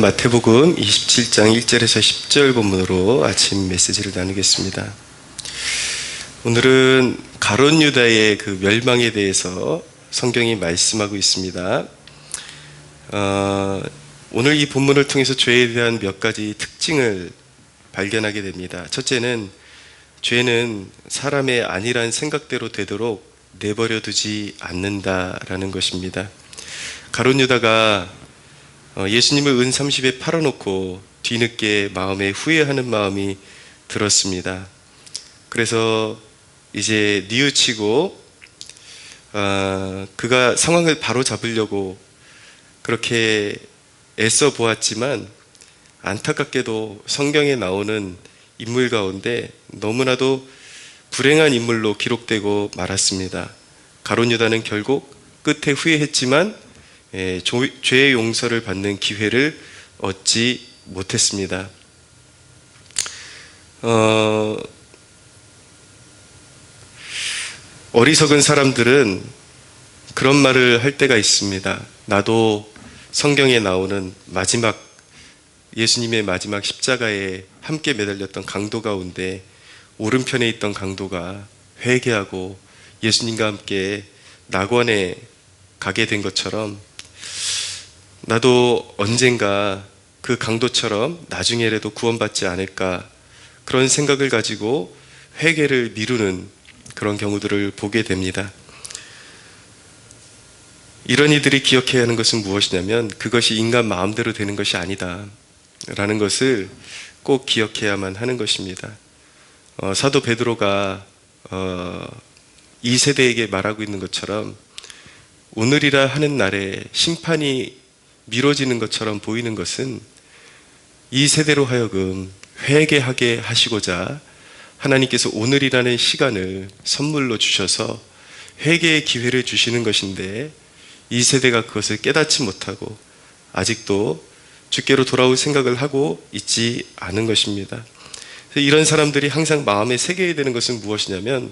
마태복음 27장 1절에서 10절 본문으로 아침 메시지를 나누겠습니다. 오늘은 가룟 유다의 그 멸망에 대해서 성경이 말씀하고 있습니다. 오늘 이 본문을 통해서 죄에 대한 몇 가지 특징을 발견하게 됩니다. 첫째는 죄는 사람의 안일한 생각대로 되도록 내버려 두지 않는다라는 것입니다. 가룟 유다가 예수님을 은 30에 팔아놓고 뒤늦게 마음에 후회하는 마음이 들었습니다. 그래서 이제 뉘우치고 그가 상황을 바로 잡으려고 그렇게 애써 보았지만 안타깝게도 성경에 나오는 인물 가운데 너무나도 불행한 인물로 기록되고 말았습니다. 가룟 유다는 결국 끝에 후회했지만 죄의 용서를 받는 기회를 얻지 못했습니다. 어리석은 사람들은 그런 말을 할 때가 있습니다. 나도 성경에 나오는 예수님의 마지막 십자가에 함께 매달렸던 강도 가운데 오른편에 있던 강도가 회개하고 예수님과 함께 낙원에 가게 된 것처럼 나도 언젠가 그 강도처럼 나중에라도 구원받지 않을까, 그런 생각을 가지고 회개를 미루는 그런 경우들을 보게 됩니다. 이런 이들이 기억해야 하는 것은 무엇이냐면 그것이 인간 마음대로 되는 것이 아니다 라는 것을 꼭 기억해야만 하는 것입니다. 사도 베드로가 이 세대에게 말하고 있는 것처럼 오늘이라 하는 날에 심판이 미뤄지는 것처럼 보이는 것은 이 세대로 하여금 회개하게 하시고자 하나님께서 오늘이라는 시간을 선물로 주셔서 회개의 기회를 주시는 것인데, 이 세대가 그것을 깨닫지 못하고 아직도 주께로 돌아올 생각을 하고 있지 않은 것입니다. 이런 사람들이 항상 마음에 새겨야 되는 것은 무엇이냐면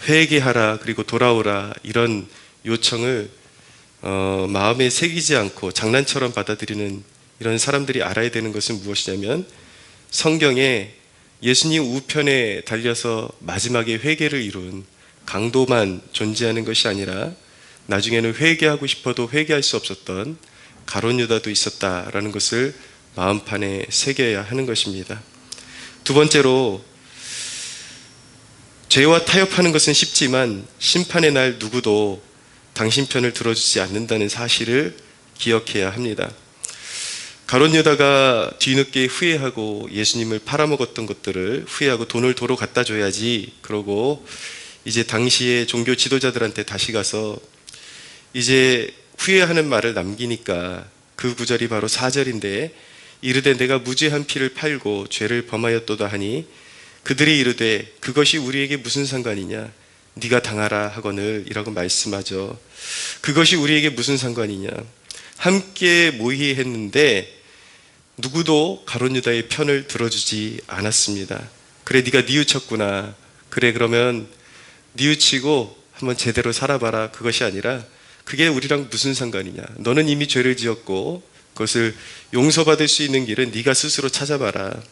회개하라, 그리고 돌아오라, 이런 요청을 마음에 새기지 않고 장난처럼 받아들이는 이런 사람들이 알아야 되는 것은 무엇이냐면, 성경에 예수님 우편에 달려서 마지막에 회개를 이룬 강도만 존재하는 것이 아니라 나중에는 회개하고 싶어도 회개할 수 없었던 가룟 유다도 있었다라는 것을 마음판에 새겨야 하는 것입니다. 두 번째로, 죄와 타협하는 것은 쉽지만 심판의 날 누구도 당신 편을 들어주지 않는다는 사실을 기억해야 합니다. 가룟 유다가 뒤늦게 후회하고 예수님을 팔아먹었던 것들을 후회하고 돈을 도로 갖다 줘야지, 그러고 이제 당시의 종교 지도자들한테 다시 가서 이제 후회하는 말을 남기니까 그 구절이 바로 4절인데, 이르되 내가 무죄한 피를 팔고 죄를 범하였도다 하니 그들이 이르되 그것이 우리에게 무슨 상관이냐, 네가 당하라 하거늘 이라고 말씀하죠. 그것이 우리에게 무슨 상관이냐, 함께 모의했는데 누구도 가룟 유다의 편을 들어주지 않았습니다. 그래, 네가 뉘우쳤구나. 그래, 그러면 뉘우치고 한번 제대로 살아봐라. 그것이 아니라 그게 우리랑 무슨 상관이냐, 너는 이미 죄를 지었고 그것을 용서받을 수 있는 길은 네가 스스로 찾아봐라.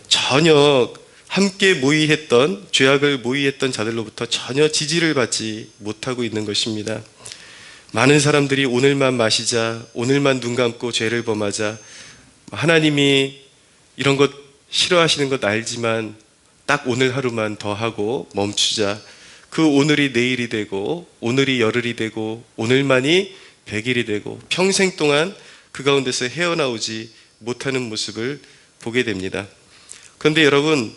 전혀 함께 모의했던, 죄악을 모의했던 자들로부터 전혀 지지를 받지 못하고 있는 것입니다. 많은 사람들이 오늘만 마시자, 오늘만 눈 감고 죄를 범하자, 하나님이 이런 것 싫어하시는 것 알지만 딱 오늘 하루만 더 하고 멈추자, 그 오늘이 내일이 되고 오늘이 열흘이 되고 오늘만이 100일이 되고 평생 동안 그 가운데서 헤어나오지 못하는 모습을 보게 됩니다. 그런데 여러분,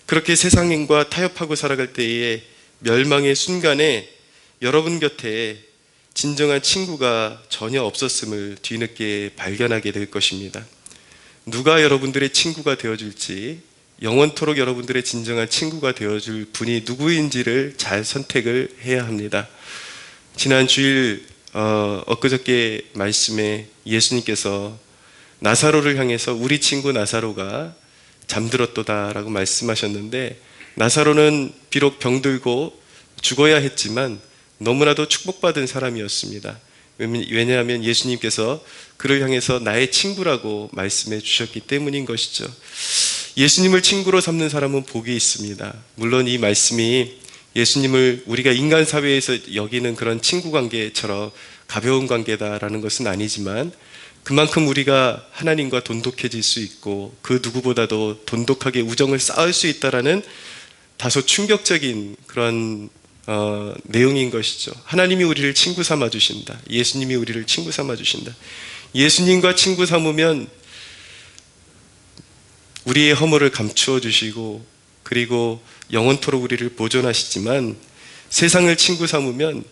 그렇게 세상인과 타협하고 살아갈 때의 멸망의 순간에 여러분 곁에 진정한 친구가 전혀 없었음을 뒤늦게 발견하게 될 것입니다. 누가 여러분들의 친구가 되어줄지, 영원토록 여러분들의 진정한 친구가 되어줄 분이 누구인지를 잘 선택을 해야 합니다. 지난 주일 엊그저께 말씀에 예수님께서 나사로를 향해서 우리 친구 나사로가 잠들었도다 라고 말씀하셨는데, 나사로는 비록 병들고 죽어야 했지만 너무나도 축복받은 사람이었습니다. 왜냐하면 예수님께서 그를 향해서 나의 친구라고 말씀해 주셨기 때문인 것이죠. 예수님을 친구로 삼는 사람은 복이 있습니다. 물론 이 말씀이 예수님을 우리가 인간 사회에서 여기는 그런 친구 관계처럼 가벼운 관계다라는 것은 아니지만, 그만큼 우리가 하나님과 돈독해질 수 있고 그 누구보다도 돈독하게 우정을 쌓을 수 있다라는 다소 충격적인 그런 내용인 것이죠. 하나님이 우리를 친구 삼아 주신다. 예수님이 우리를 친구 삼아 주신다. 예수님과 친구 삼으면 우리의 허물을 감추어 주시고, 그리고 영원토록 우리를 보존하시지만, 세상을 친구 삼으면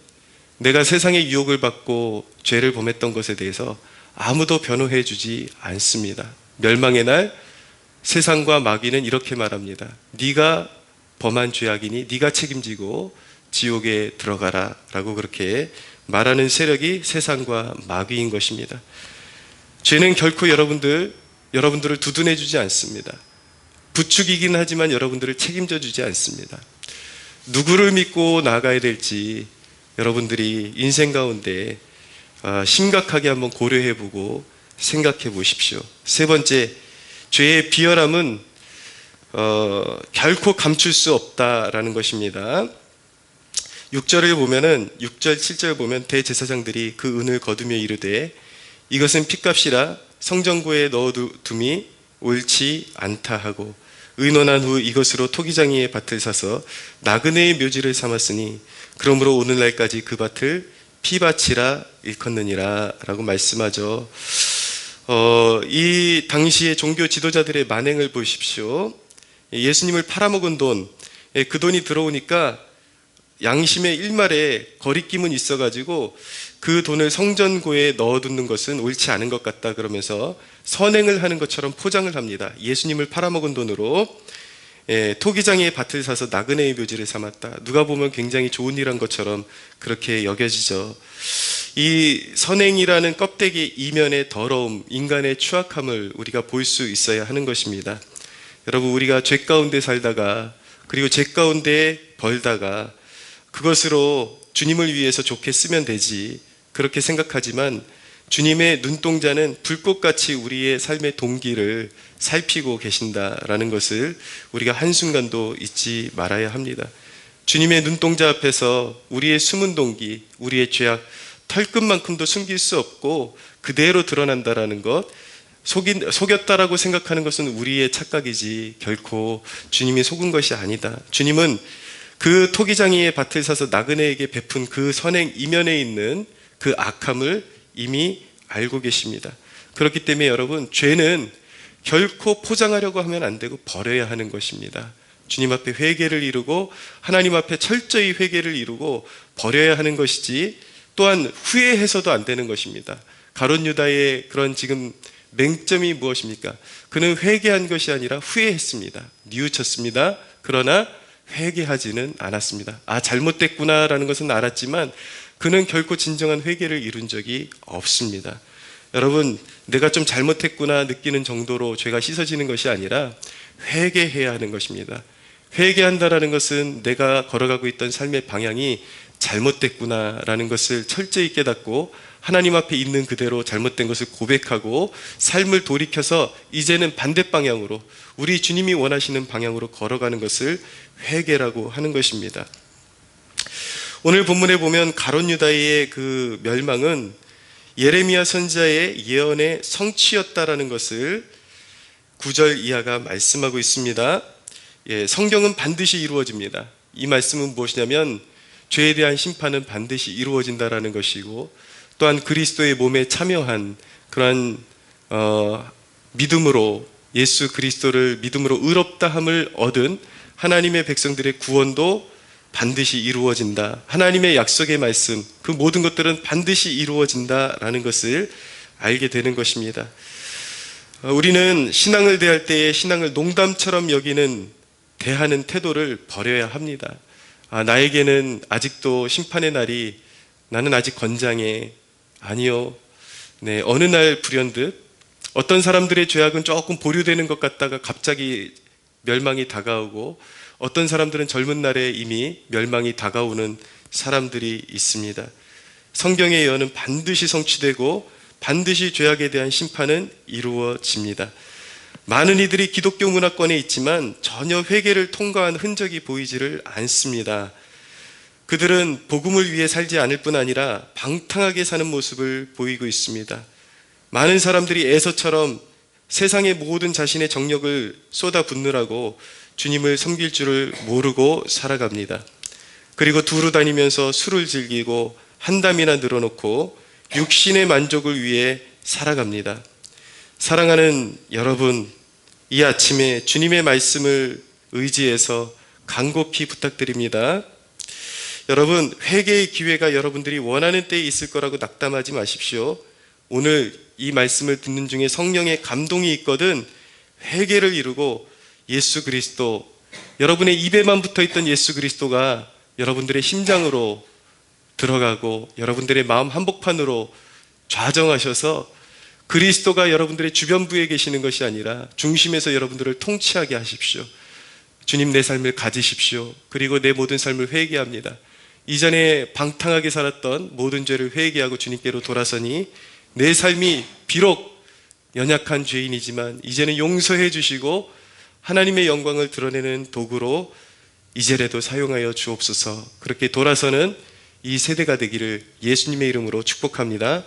내가 세상의 유혹을 받고 죄를 범했던 것에 대해서 아무도 변호해 주지 않습니다. 멸망의 날 세상과 마귀는 이렇게 말합니다. 네가 범한 죄악이니 네가 책임지고 지옥에 들어가라 라고 그렇게 말하는 세력이 세상과 마귀인 것입니다. 죄는 결코 여러분들을 두둔해 주지 않습니다. 부추기긴 하지만 여러분들을 책임져 주지 않습니다. 누구를 믿고 나아가야 될지 여러분들이 인생 가운데 심각하게 한번 고려해 보고 생각해 보십시오. 세 번째, 죄의 비열함은 결코 감출 수 없다라는 것입니다. 6절을 보면은 6절 7절 보면 대제사장들이 그 은을 거두며 이르되 이것은 핏값이라 성전고에 넣어둠이 옳지 않다 하고, 의논한 후 이것으로 토기장이의 밭을 사서 나그네의 묘지를 삼았으니 그러므로 오늘날까지 그 밭을 피밭이라 일컫느니라 라고 말씀하죠. 이 당시의 종교 지도자들의 만행을 보십시오. 예수님을 팔아먹은 돈, 그 돈이 들어오니까 양심의 일말에 거리낌은 있어가지고 그 돈을 성전고에 넣어두는 것은 옳지 않은 것 같다 그러면서 선행을 하는 것처럼 포장을 합니다. 예수님을 팔아먹은 돈으로 토기장의 밭을 사서 나그네의 묘지를 삼았다. 누가 보면 굉장히 좋은 일한 것처럼 그렇게 여겨지죠. 이 선행이라는 껍데기 이면의 더러움, 인간의 추악함을 우리가 볼 수 있어야 하는 것입니다. 여러분, 우리가 죄 가운데 살다가, 그리고 죄 가운데 벌다가 그것으로 주님을 위해서 좋게 쓰면 되지, 그렇게 생각하지만 주님의 눈동자는 불꽃같이 우리의 삶의 동기를 살피고 계신다라는 것을 우리가 한순간도 잊지 말아야 합니다. 주님의 눈동자 앞에서 우리의 숨은 동기, 우리의 죄악 털끝만큼도 숨길 수 없고 그대로 드러난다라는 것, 속였다라고 생각하는 것은 우리의 착각이지 결코 주님이 속은 것이 아니다. 주님은 그 토기장이의 밭을 사서 나그네에게 베푼 그 선행 이면에 있는 그 악함을 이미 알고 계십니다. 그렇기 때문에 여러분, 죄는 결코 포장하려고 하면 안 되고 버려야 하는 것입니다. 주님 앞에 회개를 이루고 하나님 앞에 철저히 회개를 이루고 버려야 하는 것이지, 또한 후회해서도 안 되는 것입니다. 가룟 유다의 그런 지금 맹점이 무엇입니까? 그는 회개한 것이 아니라 후회했습니다. 뉘우쳤습니다. 그러나 회개하지는 않았습니다. 잘못됐구나라는 것은 알았지만 그는 결코 진정한 회개를 이룬 적이 없습니다. 여러분, 내가 좀 잘못했구나 느끼는 정도로 죄가 씻어지는 것이 아니라 회개해야 하는 것입니다. 회개한다라는 것은 내가 걸어가고 있던 삶의 방향이 잘못됐구나라는 것을 철저히 깨닫고 하나님 앞에 있는 그대로 잘못된 것을 고백하고 삶을 돌이켜서 이제는 반대 방향으로, 우리 주님이 원하시는 방향으로 걸어가는 것을 회개라고 하는 것입니다. 오늘 본문에 보면 가룟 유다의 그 멸망은 예레미야 선지자의 예언의 성취였다라는 것을 9절 이하가 말씀하고 있습니다. 성경은 반드시 이루어집니다. 이 말씀은 무엇이냐면 죄에 대한 심판은 반드시 이루어진다라는 것이고, 또한 그리스도의 몸에 참여한 그러한 믿음으로, 예수 그리스도를 믿음으로 의롭다함을 얻은 하나님의 백성들의 구원도 반드시 이루어진다. 하나님의 약속의 말씀, 그 모든 것들은 반드시 이루어진다라는 것을 알게 되는 것입니다. 우리는 신앙을 대할 때에 신앙을 농담처럼 대하는 태도를 버려야 합니다. 나에게는 아직도 심판의 날이, 나는 아직 건장해. 아니요. 어느 날 불현듯 어떤 사람들의 죄악은 조금 보류되는 것 같다가 갑자기 멸망이 다가오고, 어떤 사람들은 젊은 날에 이미 멸망이 다가오는 사람들이 있습니다. 성경의 예언은 반드시 성취되고 반드시 죄악에 대한 심판은 이루어집니다. 많은 이들이 기독교 문화권에 있지만 전혀 회개를 통과한 흔적이 보이지를 않습니다. 그들은 복음을 위해 살지 않을 뿐 아니라 방탕하게 사는 모습을 보이고 있습니다. 많은 사람들이 에서처럼 세상의 모든 자신의 정력을 쏟아붓느라고 주님을 섬길 줄을 모르고 살아갑니다. 그리고 두루 다니면서 술을 즐기고 한담이나 늘어놓고 육신의 만족을 위해 살아갑니다. 사랑하는 여러분, 이 아침에 주님의 말씀을 의지해서 간곡히 부탁드립니다. 여러분, 회개의 기회가 여러분들이 원하는 때에 있을 거라고 낙담하지 마십시오. 오늘 이 말씀을 듣는 중에 성령의 감동이 있거든 회개를 이루고 예수 그리스도, 여러분의 입에만 붙어있던 예수 그리스도가 여러분들의 심장으로 들어가고 여러분들의 마음 한복판으로 좌정하셔서 그리스도가 여러분들의 주변부에 계시는 것이 아니라 중심에서 여러분들을 통치하게 하십시오. 주님, 내 삶을 가지십시오. 그리고 내 모든 삶을 회개합니다. 이전에 방탕하게 살았던 모든 죄를 회개하고 주님께로 돌아서니 내 삶이 비록 연약한 죄인이지만 이제는 용서해 주시고 하나님의 영광을 드러내는 도구로 이제라도 사용하여 주옵소서. 그렇게 돌아서는 이 세대가 되기를 예수님의 이름으로 축복합니다.